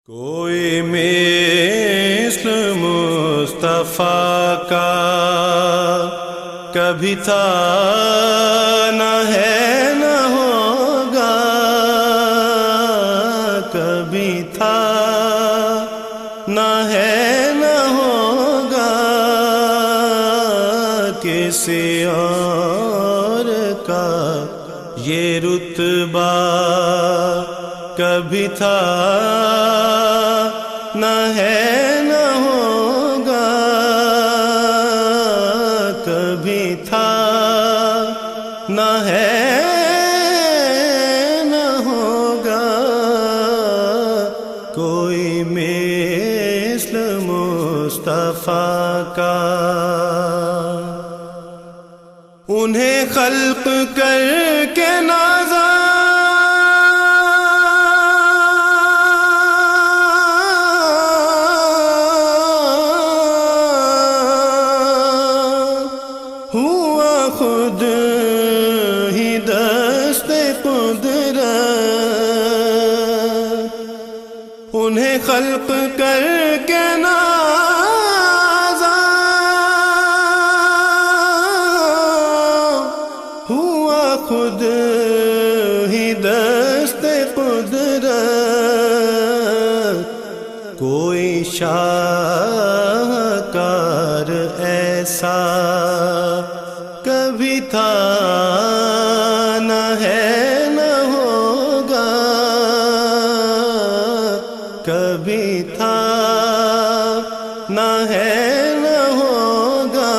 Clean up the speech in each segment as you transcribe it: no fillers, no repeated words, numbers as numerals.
کوئی مثل مصطفیٰ کا کبھی تھا نہ ہے نہ ہوگا، کبھی تھا نہ ہے نہ ہوگا، کسی اور کا یہ رتبہ کبھی تھا نہ ہے نہ ہوگا، کبھی تھا نہ ہے نہ ہوگا، کوئی مثل مصطفیٰ کا۔ انہیں خلق کر کے نازا ہوا خود ہی دست قدرت، انہیں خلق کر کے نازا ہوا خود ہی دست قدرت، کوئی شاہکار ایسا کبھی تھا نہ ہے نہ ہوگا، کبھی تھا نہ ہے نہ ہوگا،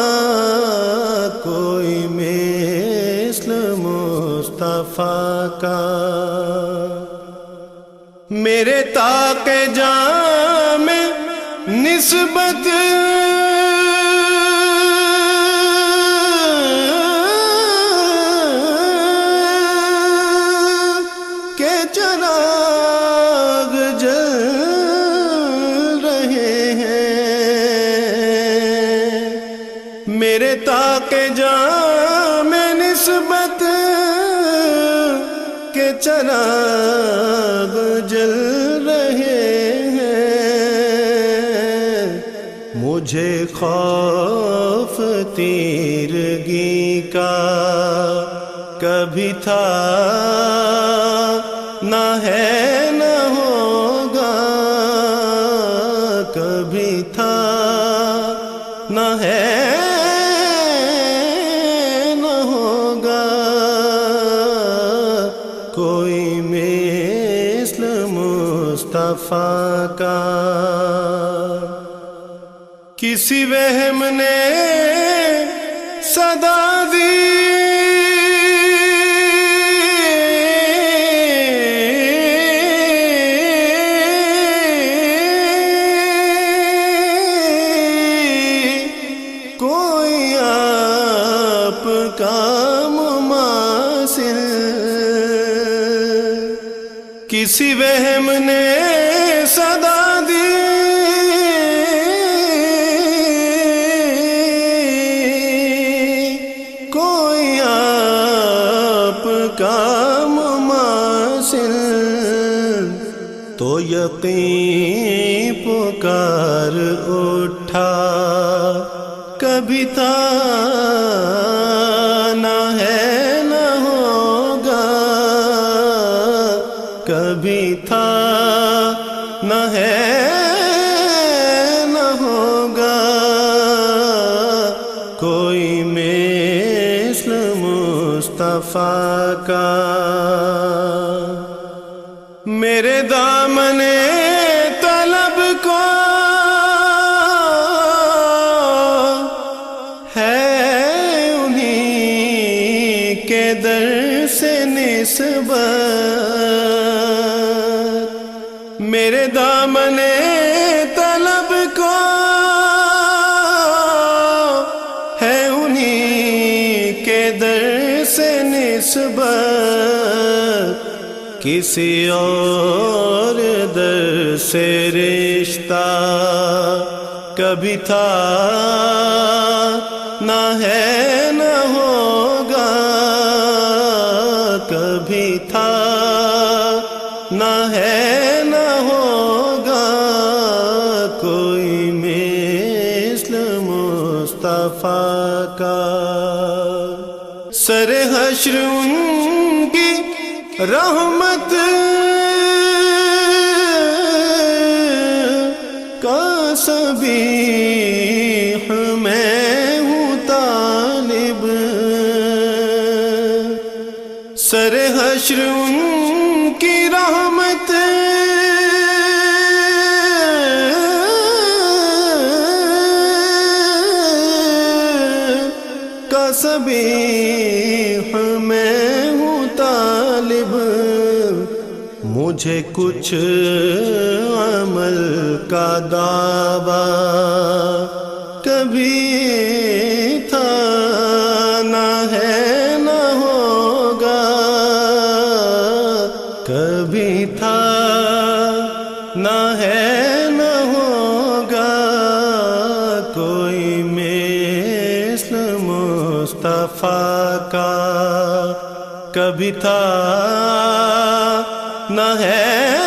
کوئی مثل مصطفیٰ کا۔ میرے طاق جاں میں نسبت کے چراغ جل رہے ہیں، میرے طاق جاں میں نسبت کے چراغ جل رہے ہیں، مجھے خوف تیرگی کا کبھی تھا نہ ہے نہ ہوگا، کبھی تھا نہ ہے نہ ہوگا، کوئی مثل مصطفیٰ کا۔ کسی وہم نے صدا دی کوئی آپ کا مماثل، کسی وہم نے صدا دی کوئی آپ کا مماثل، تو یقین پکار اٹھا کبھی تھا نہ ہے نہ ہوگا، کبھی تھا نہ ہے نہ ہوگا، کوئی مثل مصطفیٰ کا۔ میرے دامن طلب کو کے در سے نسبت، میرے دامن طلب کو ہے انہی کے در سے نسبت، کسی اور در سے رشتہ کبھی تھا نہ ہے نہ ہوگا، کبھی تھا نہ ہے نہ ہوگا، سر حشر ان کی رحمت کا سبیح میں ہوں طالب، سر حشر ان کی رحمت کا سبیح میں ہوں طالب، مجھے کچھ عمل کا دعویٰ کبھی تھا نہ ہے نہ ہوگا، کبھی تھا نہ ہے نہ ہوگا، کوئی مثل مصطفیٰ کا کبھی تھا نہ ہے